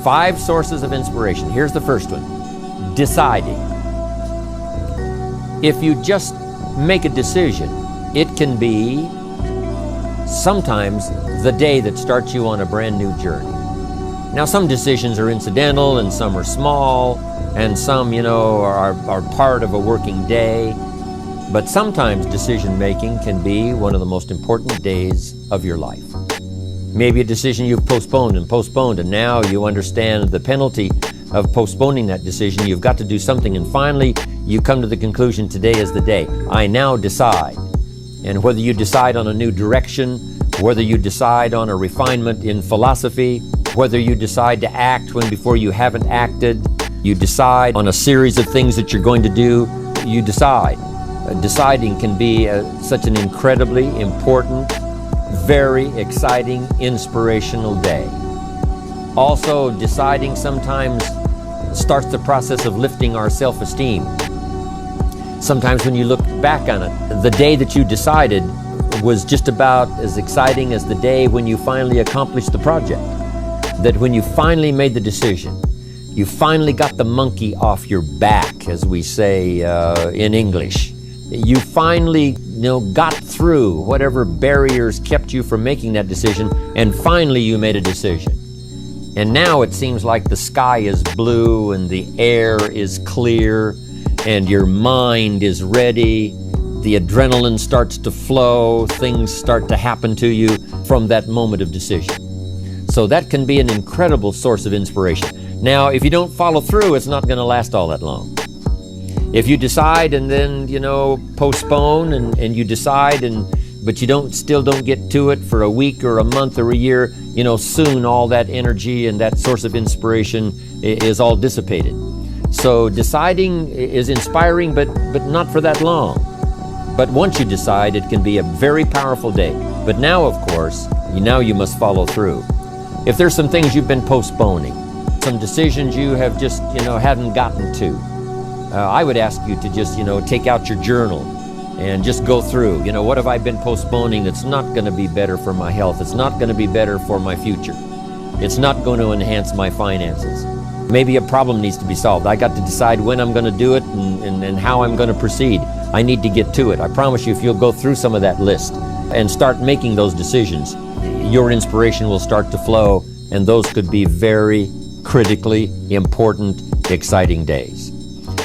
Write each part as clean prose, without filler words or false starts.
5 sources of inspiration. Here's the first one: deciding. If you just make a decision, it can be sometimes the day that starts you on a brand new journey. Now, some decisions are incidental and some are small, and some, are part of a working day. But sometimes decision making can be one of the most important days of your life. Maybe a decision you've postponed, and now you understand the penalty of postponing that decision. You've got to do something, and finally you come to the conclusion, today is the day. I now decide. And whether you decide on a new direction, whether you decide on a refinement in philosophy, whether you decide to act when before you haven't acted, you decide on a series of things that you're going to do, you decide. Deciding can be such an incredibly important, very exciting, inspirational day. Also, deciding sometimes starts the process of lifting our self-esteem. Sometimes when you look back on it, the day that you decided was just about as exciting as the day when you finally accomplished the project. That when you finally made the decision, you finally got the monkey off your back, as we say in English. You finally got through whatever barriers kept you from making that decision, and finally you made a decision. And now it seems like the sky is blue and the air is clear and your mind is ready. The adrenaline starts to flow, things start to happen to you from that moment of decision. So that can be an incredible source of inspiration. Now, if you don't follow through, it's not going to last all that long. If you decide and then, postpone and you decide, but you still don't get to it for a week or a month or a year, soon all that energy and that source of inspiration is all dissipated. So deciding is inspiring, but not for that long. But once you decide, it can be a very powerful day. But now, of course, you must follow through. If there's some things you've been postponing, some decisions you have just, haven't gotten to, I would ask you to just, take out your journal and just go through, what have I been postponing that's not going to be better for my health? It's not going to be better for my future. It's not going to enhance my finances. Maybe a problem needs to be solved. I got to decide when I'm going to do it and how I'm going to proceed. I need to get to it. I promise you, if you'll go through some of that list and start making those decisions, your inspiration will start to flow, and those could be very critically important, exciting days.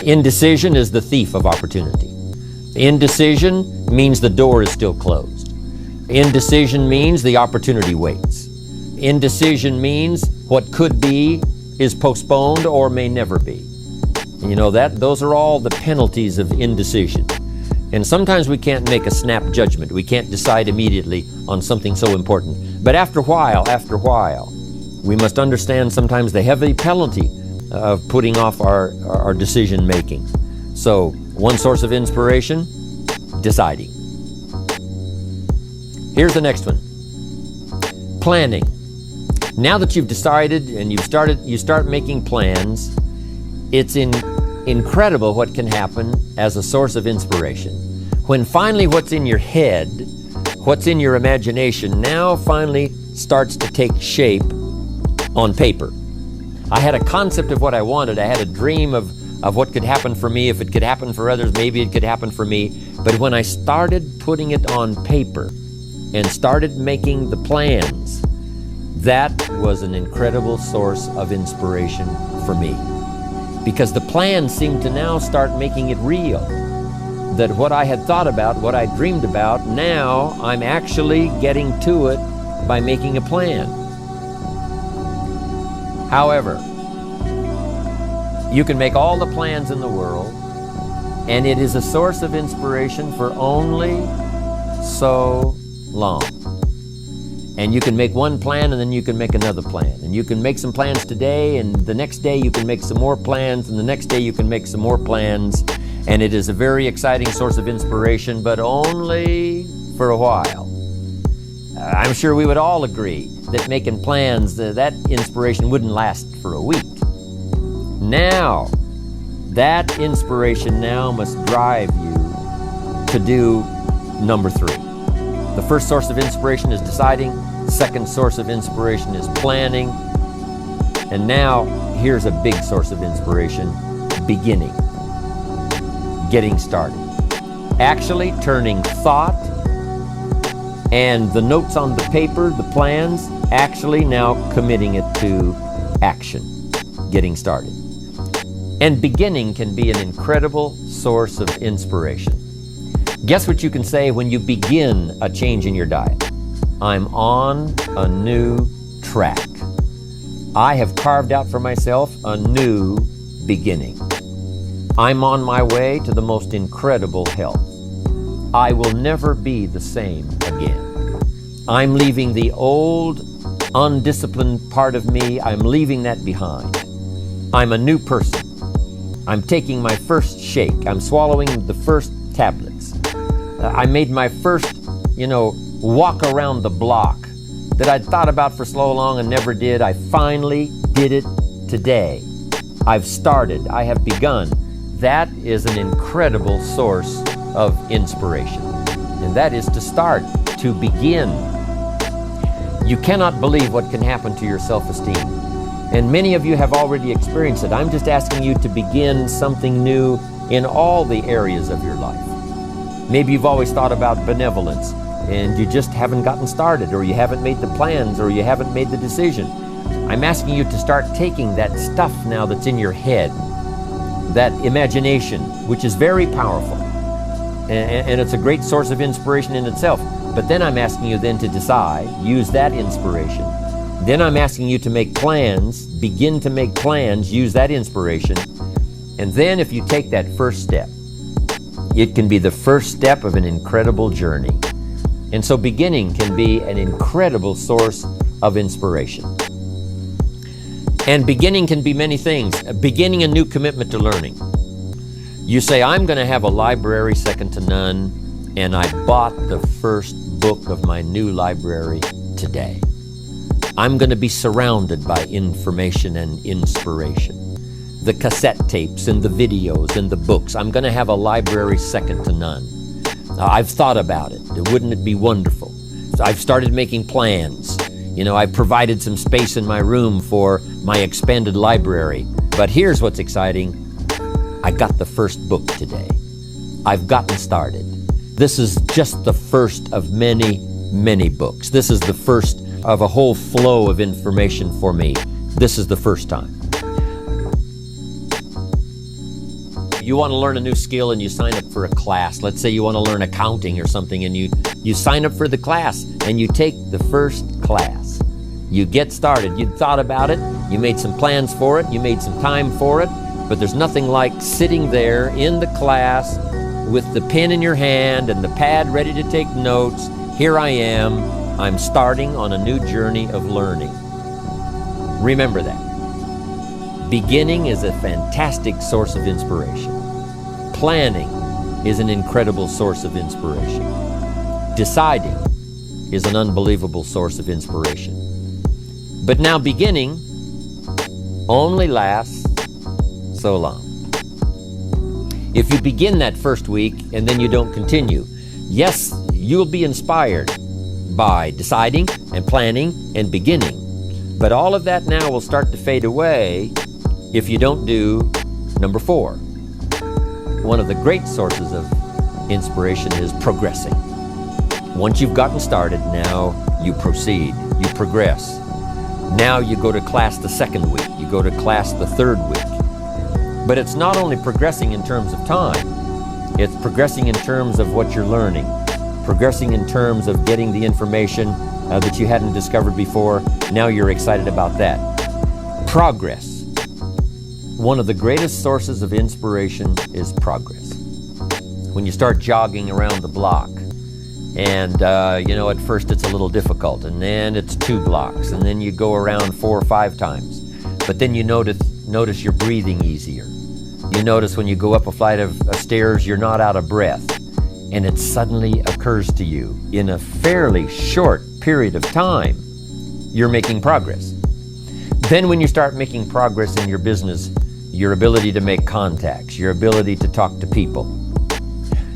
Indecision is the thief of opportunity. Indecision means the door is still closed. Indecision means the opportunity waits. Indecision means what could be is postponed or may never be. Those are all the penalties of indecision. And sometimes we can't make a snap judgment. We can't decide immediately on something so important. But after a while, we must understand sometimes the heavy penalty of putting off our decision making. So, one source of inspiration, deciding. Here's the next one. Planning. Now that you've decided and you start making plans, it's incredible what can happen as a source of inspiration. When finally what's in your head, what's in your imagination, now finally starts to take shape on paper. I had a concept of what I wanted. I had a dream of what could happen for me. If it could happen for others, maybe it could happen for me. But when I started putting it on paper and started making the plans, that was an incredible source of inspiration for me. Because the plans seemed to now start making it real. That what I had thought about, what I dreamed about, now I'm actually getting to it by making a plan. However, you can make all the plans in the world, and it is a source of inspiration for only so long. And you can make one plan and then you can make another plan. And you can make some plans today, and the next day you can make some more plans, and the next day you can make some more plans. And it is a very exciting source of inspiration, but only for a while. I'm sure we would all agree that making plans, that inspiration wouldn't last for a week. Now, that inspiration now must drive you to do number 3. The first source of inspiration is deciding. The second source of inspiration is planning. And now, here's a big source of inspiration: beginning, getting started. Actually turning thought and the notes on the paper, the plans, actually now committing it to action, getting started. And beginning can be an incredible source of inspiration. Guess what you can say when you begin a change in your diet? I'm on a new track. I have carved out for myself a new beginning. I'm on my way to the most incredible health. I will never be the same again. I'm leaving the old, undisciplined part of me. I'm leaving that behind. I'm a new person. I'm taking my first shake. I'm swallowing the first tablets. I made my first, walk around the block that I'd thought about for so long and never did. I finally did it today. I've started. I have begun. That is an incredible source of inspiration. And that is to start, to begin. You cannot believe what can happen to your self-esteem. And many of you have already experienced it. I'm just asking you to begin something new in all the areas of your life. Maybe you've always thought about benevolence and you just haven't gotten started, or you haven't made the plans, or you haven't made the decision. I'm asking you to start taking that stuff now that's in your head, that imagination, which is very powerful. And it's a great source of inspiration in itself. But then I'm asking you then to decide, use that inspiration. Then I'm asking you to make plans, begin to make plans, use that inspiration. And then if you take that first step, it can be the first step of an incredible journey. And so beginning can be an incredible source of inspiration. And beginning can be many things. Beginning a new commitment to learning. You say, I'm going to have a library second to none, and I bought the first book of my new library today. I'm going to be surrounded by information and inspiration. The cassette tapes and the videos and the books. I'm going to have a library second to none. I've thought about it. Wouldn't it be wonderful? So I've started making plans. I've provided some space in my room for my expanded library. But here's what's exciting. I got the first book today. I've gotten started. This is just the first of many, many books. This is the first of a whole flow of information for me. This is the first time. You want to learn a new skill and you sign up for a class. Let's say you want to learn accounting or something, and you sign up for the class and you take the first class. You get started. You thought about it. You made some plans for it. You made some time for it. But there's nothing like sitting there in the class with the pen in your hand and the pad ready to take notes. Here I am. I'm starting on a new journey of learning. Remember that. Beginning is a fantastic source of inspiration. Planning is an incredible source of inspiration. Deciding is an unbelievable source of inspiration. But now beginning only lasts so long. If you begin that first week and then you don't continue, yes, you'll be inspired by deciding and planning and beginning. But all of that now will start to fade away if you don't do number 4. One of the great sources of inspiration is progressing. Once you've gotten started, now you proceed, you progress. Now you go to class the second week, you go to class the third week. But it's not only progressing in terms of time, it's progressing in terms of what you're learning, progressing in terms of getting the information that you hadn't discovered before. Now you're excited about that. Progress. One of the greatest sources of inspiration is progress. When you start jogging around the block, and at first it's a little difficult, and then it's 2 blocks, and then you go around 4 or 5 times. But then you notice you're breathing easier. You notice when you go up a flight of stairs, you're not out of breath. And it suddenly occurs to you, in a fairly short period of time, you're making progress. Then when you start making progress in your business, your ability to make contacts, your ability to talk to people.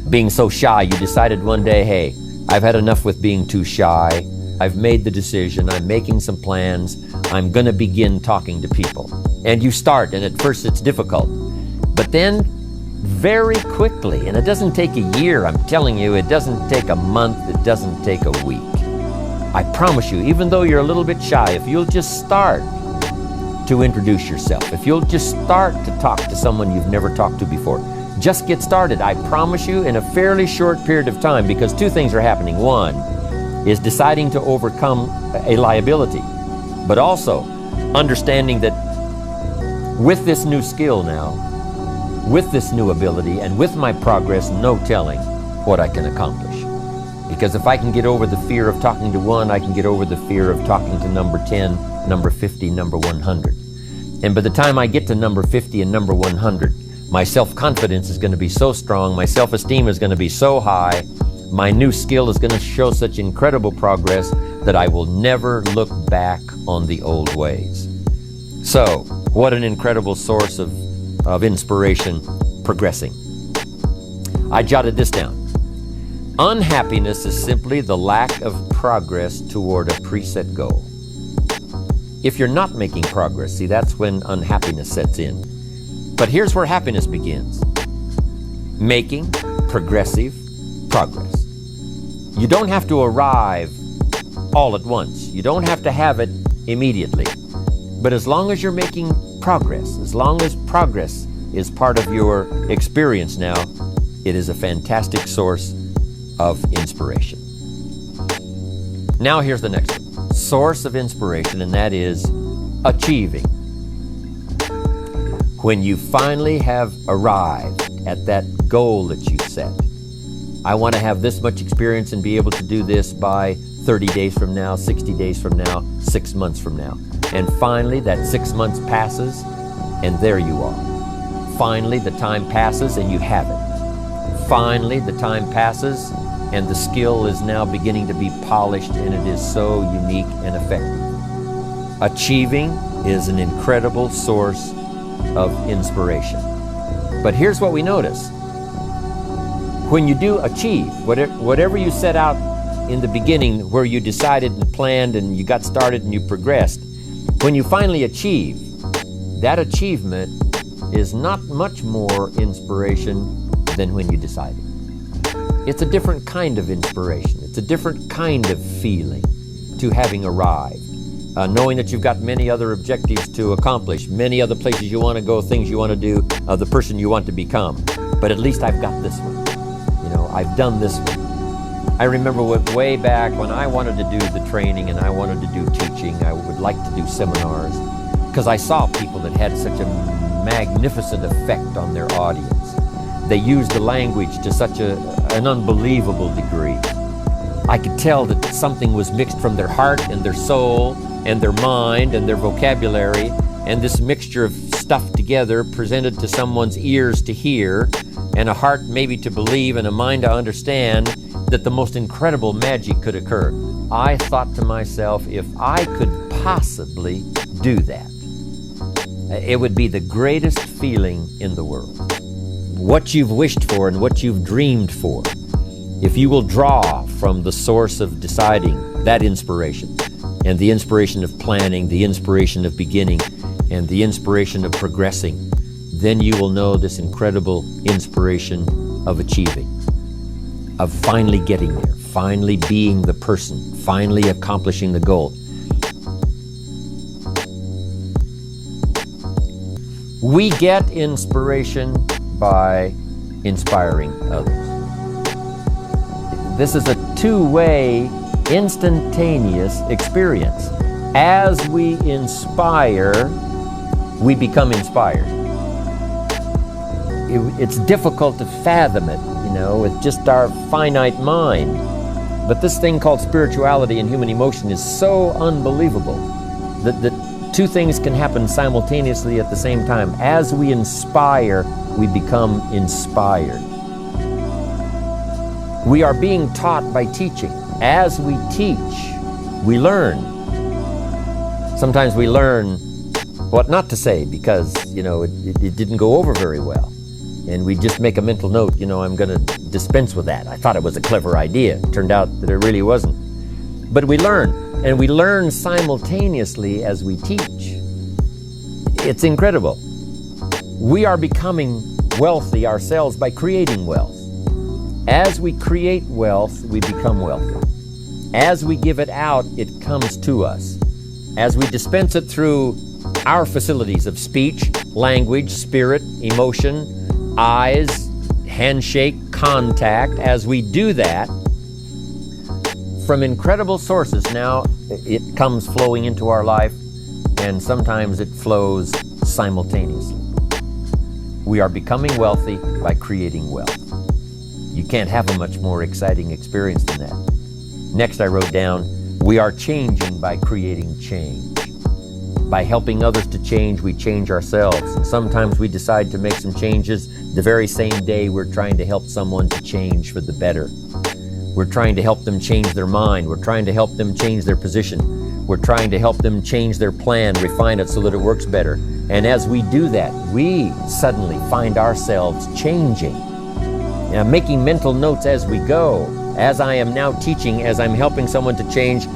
Being so shy, you decided one day, hey, I've had enough with being too shy. I've made the decision, I'm making some plans, I'm going to begin talking to people. And you start, and at first it's difficult. But then, very quickly, and it doesn't take a year, I'm telling you, it doesn't take a month, it doesn't take a week. I promise you, even though you're a little bit shy, if you'll just start to introduce yourself, if you'll just start to talk to someone you've never talked to before, just get started. I promise you, in a fairly short period of time, because two things are happening. One is deciding to overcome a liability, but also understanding that with this new skill now, with this new ability, and with my progress, no telling what I can accomplish. Because if I can get over the fear of talking to one, I can get over the fear of talking to number 10, number 50, number 100. And by the time I get to number 50 and number 100, my self-confidence is going to be so strong, my self-esteem is going to be so high, my new skill is going to show such incredible progress that I will never look back on the old ways. So, what an incredible source of inspiration, progressing. I jotted this down. Unhappiness is simply the lack of progress toward a preset goal. If you're not making progress, see, that's when unhappiness sets in. But here's where happiness begins. Making progressive progress. You don't have to arrive all at once. You don't have to have it immediately. But as long as you're making progress, as long as progress is part of your experience now, it is a fantastic source of inspiration. Now here's the next one. Source of inspiration, and that is achieving. When you finally have arrived at that goal that you set. I want to have this much experience and be able to do this by 30 days from now, 60 days from now, 6 months from now. And finally, that 6 months passes, and there you are. Finally, the time passes, and you have it. Finally, the time passes, and the skill is now beginning to be polished, and it is so unique and effective. Achieving is an incredible source of inspiration. But here's what we notice. When you do achieve, whatever you set out in the beginning, where you decided and planned and you got started and you progressed, when you finally achieve, that achievement is not much more inspiration than when you decided. It's a different kind of inspiration. It's a different kind of feeling to having arrived. Knowing that you've got many other objectives to accomplish, many other places you want to go, things you want to do, the person you want to become. But at least I've got this one. I've done this one. I remember way back when I wanted to do the training and I wanted to do teaching, I would like to do seminars, because I saw people that had such a magnificent effect on their audience. They used the language to such an unbelievable degree. I could tell that something was mixed from their heart and their soul and their mind and their vocabulary, and this mixture of stuff together presented to someone's ears to hear, and a heart maybe to believe, and a mind to understand, that the most incredible magic could occur. I thought to myself, if I could possibly do that, it would be the greatest feeling in the world. What you've wished for and what you've dreamed for, if you will draw from the source of deciding, that inspiration, and the inspiration of planning, the inspiration of beginning, and the inspiration of progressing, then you will know this incredible inspiration of achieving, of finally getting there, finally being the person, finally accomplishing the goal. We get inspiration by inspiring others. This is a two-way, instantaneous experience. As we inspire, we become inspired. It's difficult to fathom it, with just our finite mind. But this thing called spirituality and human emotion is so unbelievable that two things can happen simultaneously at the same time. As we inspire, we become inspired. We are being taught by teaching. As we teach, we learn. Sometimes we learn what not to say because, it didn't go over very well. And we just make a mental note, I'm going to dispense with that. I thought it was a clever idea. It turned out that it really wasn't. But we learn, and we learn simultaneously as we teach. It's incredible. We are becoming wealthy ourselves by creating wealth. As we create wealth, we become wealthy. As we give it out, it comes to us. As we dispense it through our facilities of speech, language, spirit, emotion, eyes, handshake, contact, as we do that, from incredible sources now, it comes flowing into our life, and sometimes it flows simultaneously. We are becoming wealthy by creating wealth. You can't have a much more exciting experience than that. Next, I wrote down, we are changing by creating change. By helping others to change, we change ourselves. And sometimes we decide to make some changes the very same day we're trying to help someone to change for the better. We're trying to help them change their mind. We're trying to help them change their position. We're trying to help them change their plan, refine it so that it works better. And as we do that, we suddenly find ourselves changing. And I'm making mental notes as we go. As I am now teaching, as I'm helping someone to change,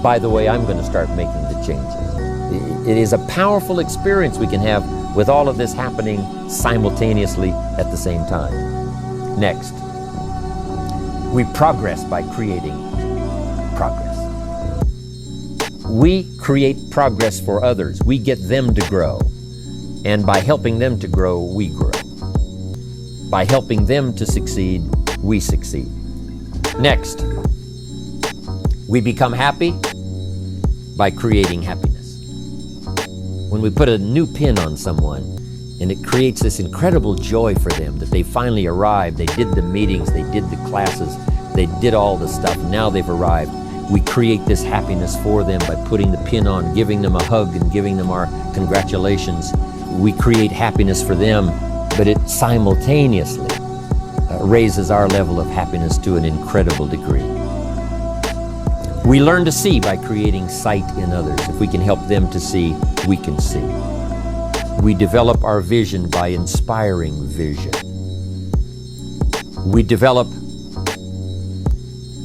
by the way, I'm going to start making the changes. It is a powerful experience we can have with all of this happening simultaneously at the same time. Next, we progress by creating progress. We create progress for others. We get them to grow. And by helping them to grow, we grow. By helping them to succeed, we succeed. Next, we become happy by creating happiness. When we put a new pin on someone, and it creates this incredible joy for them that they finally arrived, they did the meetings, they did the classes, they did all the stuff, now they've arrived. We create this happiness for them by putting the pin on, giving them a hug and giving them our congratulations. We create happiness for them, but it simultaneously raises our level of happiness to an incredible degree. We learn to see by creating sight in others. If we can help them to see, we can see. We develop our vision by inspiring vision. We develop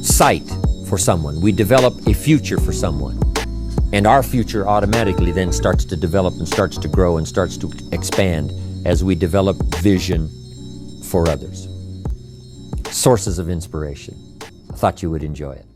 sight for someone. We develop a future for someone. And our future automatically then starts to develop and starts to grow and starts to expand as we develop vision for others. Sources of inspiration. I thought you would enjoy it.